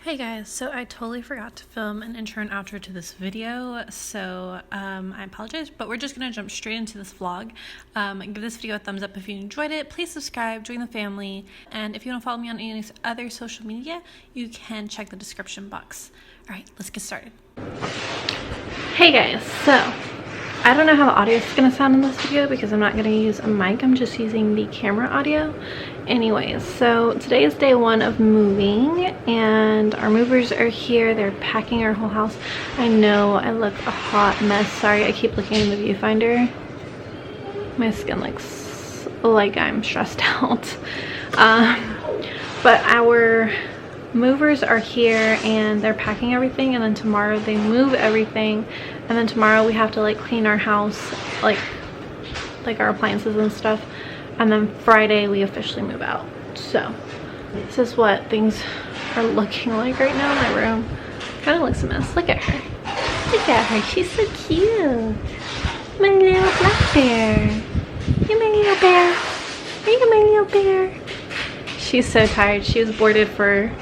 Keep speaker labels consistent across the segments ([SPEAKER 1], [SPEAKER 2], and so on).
[SPEAKER 1] Hey guys, so I totally forgot to film an intro and outro to this video, so I apologize, but we're just gonna jump straight into this vlog. Give this video a thumbs up if you enjoyed it, please subscribe, join the family, and if you want to follow me on any other social media, you can check the description box. Alright, let's get started. Hey guys, so I don't know how the audio is going to sound in this video because I'm not going to use a mic, I'm just using the camera audio. Anyways, so today is day one of moving and our movers are here. They're packing our whole house. I know I look a hot mess. Sorry, I keep looking in the viewfinder. My skin looks like I'm stressed out. But our movers are here and they're packing everything, and then tomorrow they move everything, and then tomorrow we have to like clean our house, like our appliances and stuff, and then Friday we officially move out. So this is what things are looking like right now. My room kind of looks a mess. Look at her, look at her, she's so cute, my little black bear. You're my little bear, you're my little bear. She's so tired. She was boarded for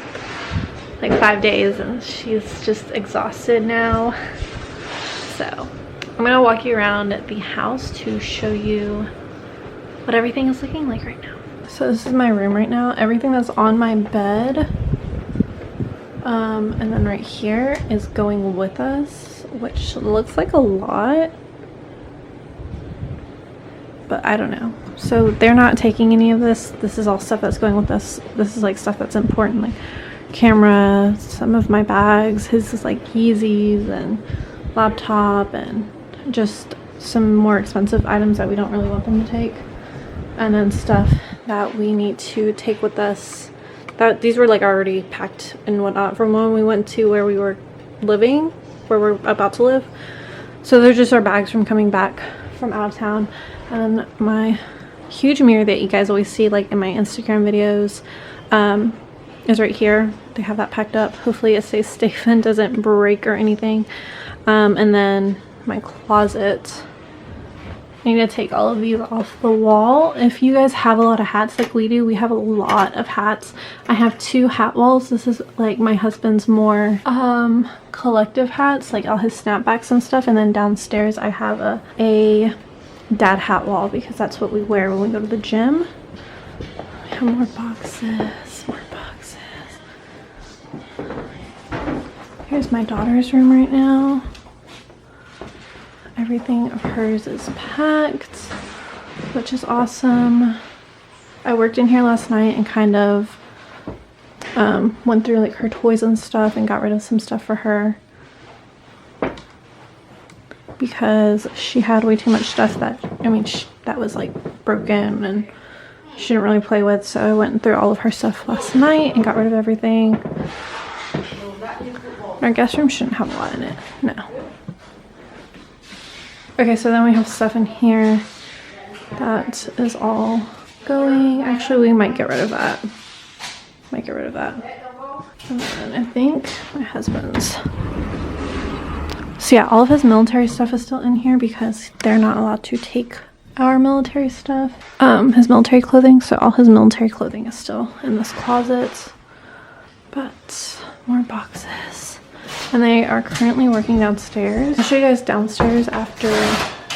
[SPEAKER 1] like 5 days and she's just exhausted now. So I'm gonna walk you around the house to show you what everything is looking like right now. So this is my room right now. Everything that's on my bed and then right here is going with us, which looks like a lot, but I don't know. So they're not taking any of this. This is all stuff that's going with us. This is like stuff that's important, like camera, some of my bags, his is like Yeezys and laptop, and just some more expensive items that we don't really want them to take, and then stuff that we need to take with us that these were like already packed and whatnot from when we went to where we were living, where we're about to live. So they're just our bags from coming back from out of town. And my huge mirror that you guys always see like in my Instagram videos is right here. They have that packed up. Hopefully it stays safe and doesn't break or anything. And then my closet, I need to take all of these off the wall. If you guys have a lot of hats like we do, we have a lot of hats. I have 2 hat walls. This is like my husband's more collective hats, like all his snapbacks and stuff, and then downstairs I have a dad hat wall because that's what we wear when we go to the gym. We have more boxes, more boxes. Here's my daughter's room right now. Everything of hers is packed, which is awesome. I worked in here last night and kind of went through like her toys and stuff and got rid of some stuff for her because she had way too much stuff that, I mean, that was like broken and she didn't really play with. So I went through all of her stuff last night and got rid of everything. Our guest room shouldn't have a lot in it, no. Okay, so then we have stuff in here that is all going. Actually, we might get rid of that. Might get rid of that. And then I think my husband's. So yeah, all of his military stuff is still in here because they're not allowed to take our military stuff. His military clothing, so all his military clothing is still in this closet. But more boxes. And they are currently working downstairs. I'll show you guys downstairs after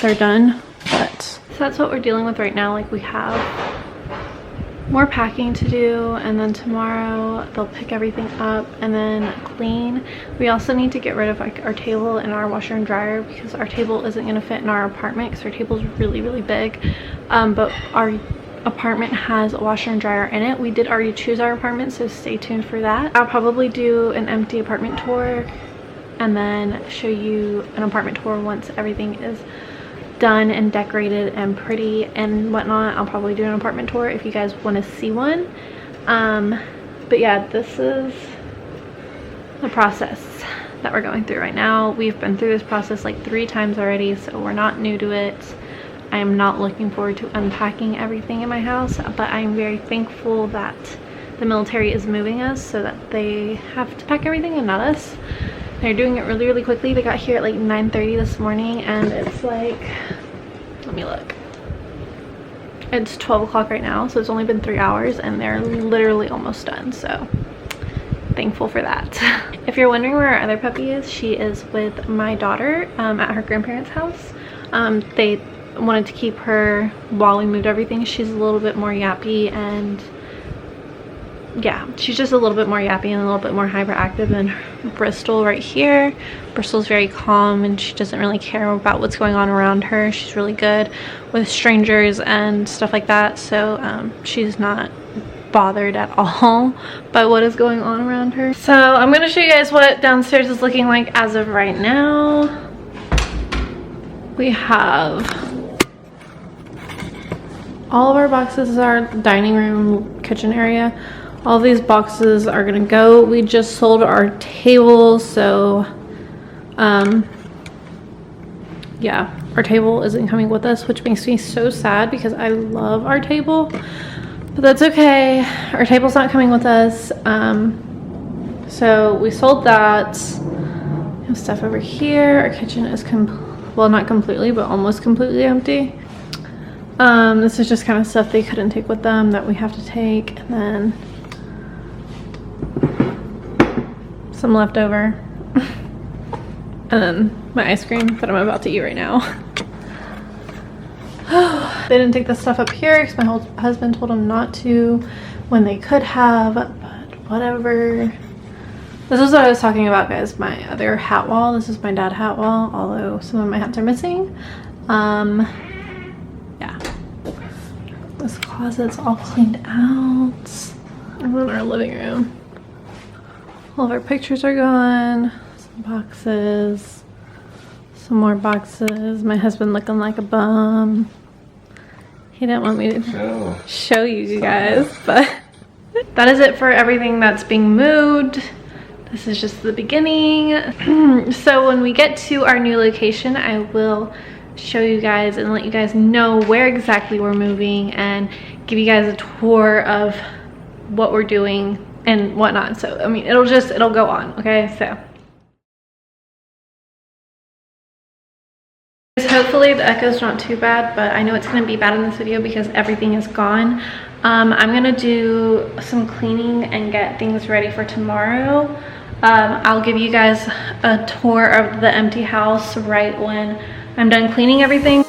[SPEAKER 1] they're done. But so that's what we're dealing with right now. Like, we have more packing to do, and then tomorrow they'll pick everything up and then clean. We also need to get rid of like our table and our washer and dryer because our table isn't going to fit in our apartment because our table is really big. But our apartment has a washer and dryer in it. We did already choose our apartment, so stay tuned for that. I'll probably do an empty apartment tour and then show you an apartment tour once everything is done and decorated and pretty and whatnot. I'll probably do an apartment tour if you guys want to see one. But yeah, this is the process that we're going through right now. We've been through this process like 3 times already, so we're not new to it. I am not looking forward to unpacking everything in my house, but I'm very thankful that the military is moving us so that they have to pack everything and not us. They're doing it really quickly. They got here at like 9:30 this morning and it's like, let me look. It's 12 o'clock right now, so it's only been 3 hours and they're literally almost done. So thankful for that. If you're wondering where our other puppy is, she is with my daughter at her grandparents' house. They wanted to keep her while we moved everything. She's a little bit more yappy, and yeah, she's just a little bit more yappy and a little bit more hyperactive than Bristol right here. Bristol's very calm and she doesn't really care about what's going on around her. She's really good with strangers and stuff like that, so she's not bothered at all by what is going on around her. So I'm going to show you guys what downstairs is looking like as of right now. We have all of our boxes is our dining room, kitchen area. All these boxes are gonna go. We just sold our table, so yeah, our table isn't coming with us, which makes me so sad because I love our table, but that's okay. Our table's not coming with us. So we sold that. We have stuff over here. Our kitchen is well, not completely, but almost completely empty. This is just kind of stuff they couldn't take with them that we have to take, and then some leftover, and then my ice cream that I'm about to eat right now. They didn't take the stuff up here because my husband told them not to when they could have, but whatever. This is what I was talking about, guys, my other hat wall. This is my dad hat wall, although some of my hats are missing. Yeah, this closet's all cleaned out. And then our living room, all of our pictures are gone. Some boxes, some more boxes. My husband looking like a bum. He didn't want me to show you guys, but that is it for everything that's being moved. This is just the beginning. So when we get to our new location, I will show you guys and let you guys know where exactly we're moving and give you guys a tour of what we're doing and whatnot. So I mean, it'll go on, okay? So hopefully the echo's not too bad, but I know it's going to be bad in this video because everything is gone. I'm going to do some cleaning and get things ready for tomorrow. I'll give you guys a tour of the empty house right when I'm done cleaning everything.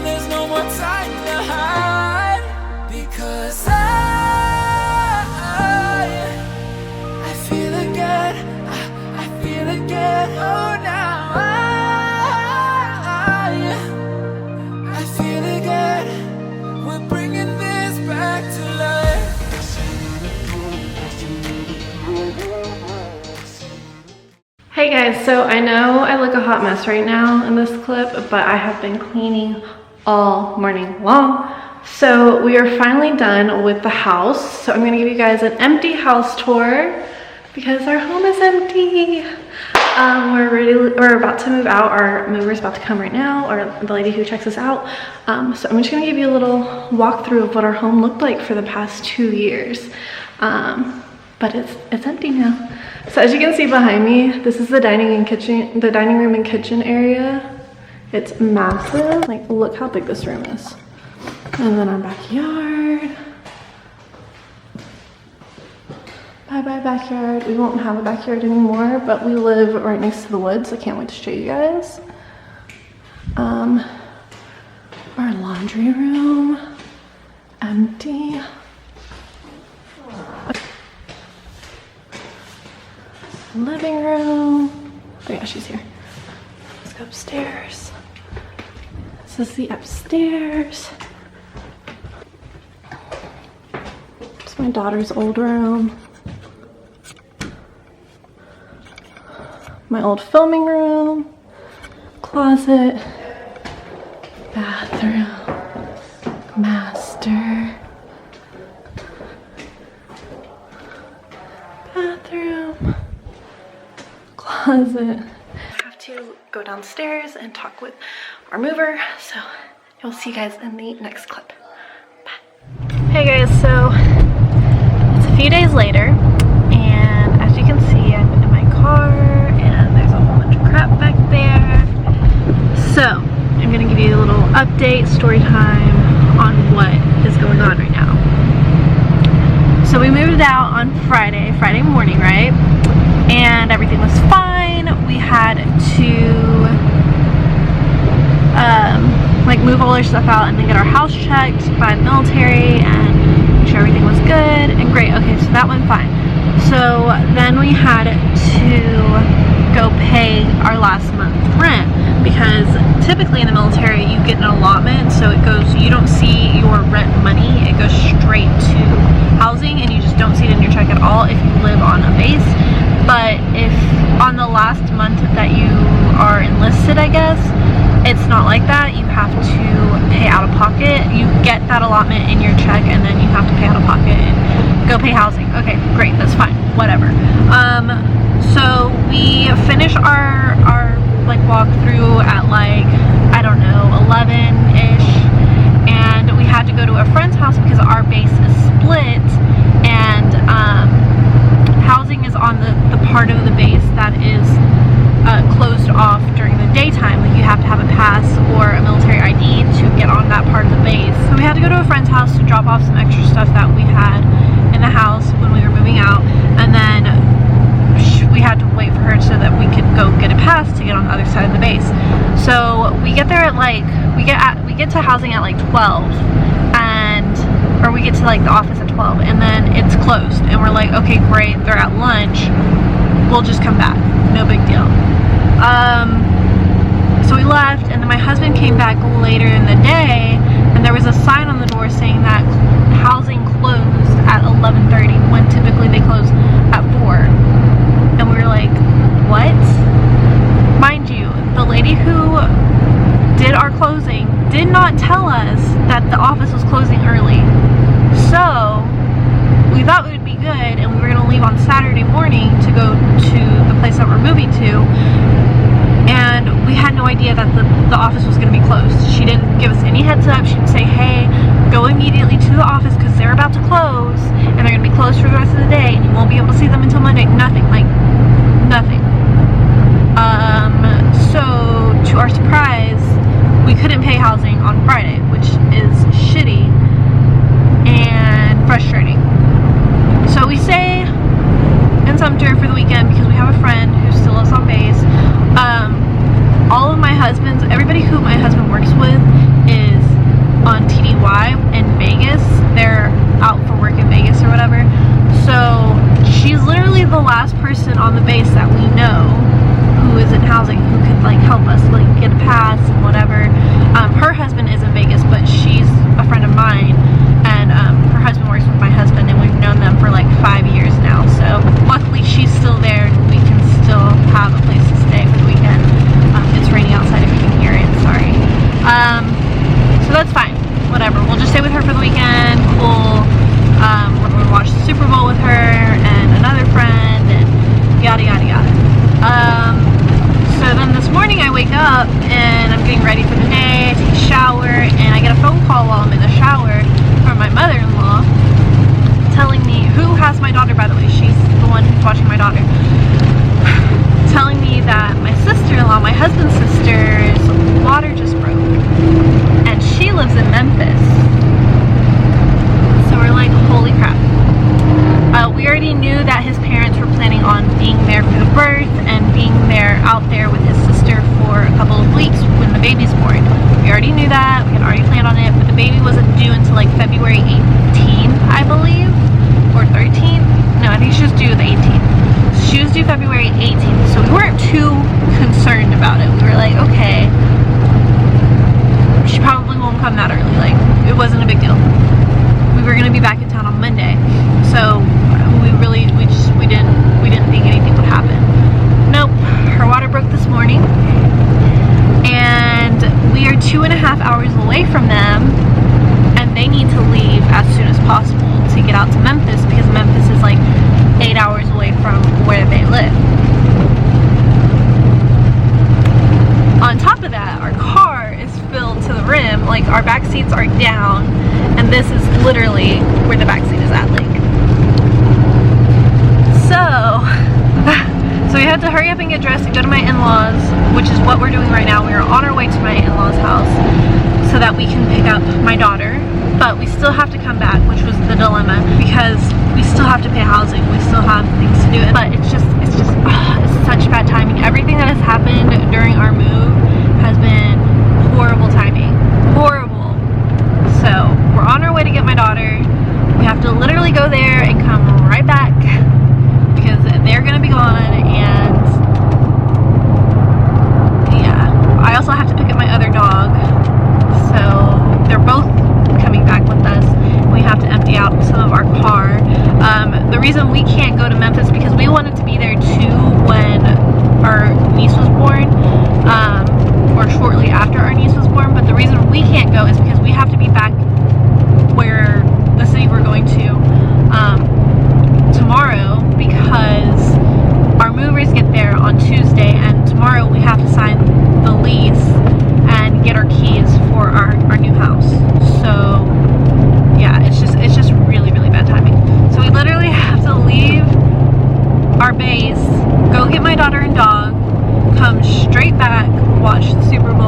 [SPEAKER 2] There's no more time to hide, because I feel again, I feel again. Oh, now I feel again. We're bringing this back to life.
[SPEAKER 1] Hey guys, so I know I look a hot mess right now in this clip, but I have been cleaning all morning long. So we are finally done with the house. So I'm gonna give you guys an empty house tour because our home is empty. We're about to move out. Our mover's about to come right now, or the lady who checks us out. So I'm just gonna give you a little walkthrough of what our home looked like for the past 2 years. But it's empty now. So as you can see behind me, this is the dining room and kitchen area. It's massive. Like, look how big this room is. And then our backyard. Bye backyard. We won't have a backyard anymore, but we live right next to the woods. I can't wait to show you guys. Our laundry room, empty. Living room. Oh yeah, she's here. Let's go upstairs. This is the upstairs. It's my daughter's old room. my old filming room, closet, bathroom, master, bathroom, closet. I have to go downstairs and talk with our mover, so you'll see you guys in the next clip. Bye. Hey guys, so it's a few days later, and as you can see, I'm in my car and there's a whole bunch of crap back there. So I'm gonna give you a little update, story time on what is going on right now. So we moved out on Friday morning, right? And everything was fine. We had to like move all our stuff out and then get our house checked by the military and make sure everything was good and great. Okay, so that went fine. So then we had to go pay our last month's rent, because typically in the military you get an allotment, so it goes, you don't see your rent money, it goes straight to housing and you just don't see it in your check at all if you live on a base. But if on the last month that you are enlisted, I guess, it's not like that. You have to pay out of pocket. You get that allotment in your check and then you have to pay out of pocket and go pay housing. Okay, great, that's fine, whatever. So we finish our like walkthrough at like, I don't know, 11-ish, and we had to go to a friend's house because our base is split, and housing is on the part of the base that is closed off during the daytime. Like you have to have a pass or a military ID to get on that part of the base. So we had to go to a friend's house to drop off some extra stuff that we had in the house when we were moving out, and then we had to wait for her so that we could go get a pass to get on the other side of the base. So we get there at like, we get to housing at like 12, or we get to like the office at 12, and then it's closed, and we're like, okay, great, they're at lunch, we'll just come back, no big deal. So we left, and then my husband came back later in the day, and there was a sign on the door saying that housing closed at 11:30 when typically they close at 4. And we were like, what? Mind you, the lady who did our closing did not tell us that the office was closing early. So we thought we would be good, and we were going to leave on Saturday morning to go to the place that we're moving to, and we had no idea that the office was going to be closed. She didn't give us any heads up. She didn't say, hey, go immediately to the office because they're about to close and they're going to be closed for the rest of the day and you won't be able to see them until Monday. Nothing, like nothing. So to our surprise, we couldn't pay housing on Friday, which is shitty and frustrating. So we stay in Sumter for the weekend because we have a friend who still lives on base. All of my husband's, everybody who my husband works with is on TDY in Vegas. They're out for work in Vegas or whatever. So she's literally the last person on the base that we know who is in housing who could like help us like get a pass and whatever. Her husband is in Vegas, but she's a friend of mine, and her husband works with my husband, and we've known them for like 5 years now. So luckily she's still there, and we can still have a place to stay for the weekend. It's raining outside if you can hear it, sorry. So that's fine, whatever. We'll just stay with her for the weekend. We're going to watch the Super Bowl with her and another friend and yada yada yada. So then this morning I wake up and I'm getting ready for the day, I take a shower, and I get a phone call while I'm in the shower from my mother-in-law telling me, who has my daughter by the way, she's the one who's watching my daughter, telling me that my sister-in-law, my husband's sister's water just broke, and she lives in Memphis. So we're like, holy crap. We already knew that his parents were planning on being there for the birth and being there out there with his sister for a couple of weeks when the baby's born. We already knew that, we had already planned on it, but the baby wasn't due until like February 18th, I believe, or 13th. No, I think she was due the 18th. She was due February 18th, so we weren't too concerned about it. We were like, okay, she probably won't come that early. Like, it wasn't a big deal. We were gonna be back in town on Monday, so we didn't think anything would happen. Nope, her from them, and they need to leave as soon as possible to get out to Memphis, because Memphis is like 8 hours away from where they live. On top of that, our car is filled to the rim, like our back seats are down, and this is literally where the back seat is at, like. So we had to hurry up and get dressed and go to my in-laws, which is what we're doing right now. We are on our way to my in-laws house so that we can pick up my daughter, but we still have to come back, which was the dilemma, because we still have to pay housing, we still have things to do, but it's such bad timing. Everything that has happened during our move has been horrible timing, horrible. So we're on our way to get my daughter. We have to literally go there and come right back because they're gonna be gone, and yeah, I also have to pick up my other dog, so they're both coming back with us. We have to empty out some of our car. The reason we can't go to Memphis because we wanted to be there too when our niece was born, or shortly after our niece was born, but the reason we can't go is because we have to be back where the city we're going to tomorrow, because our movers get there on Tuesday, and tomorrow we have to sign the lease and get our keys for our new house. So yeah, it's just really, really bad timing. So we literally have to leave our base, go get my daughter and dog, come straight back, watch the Super Bowl,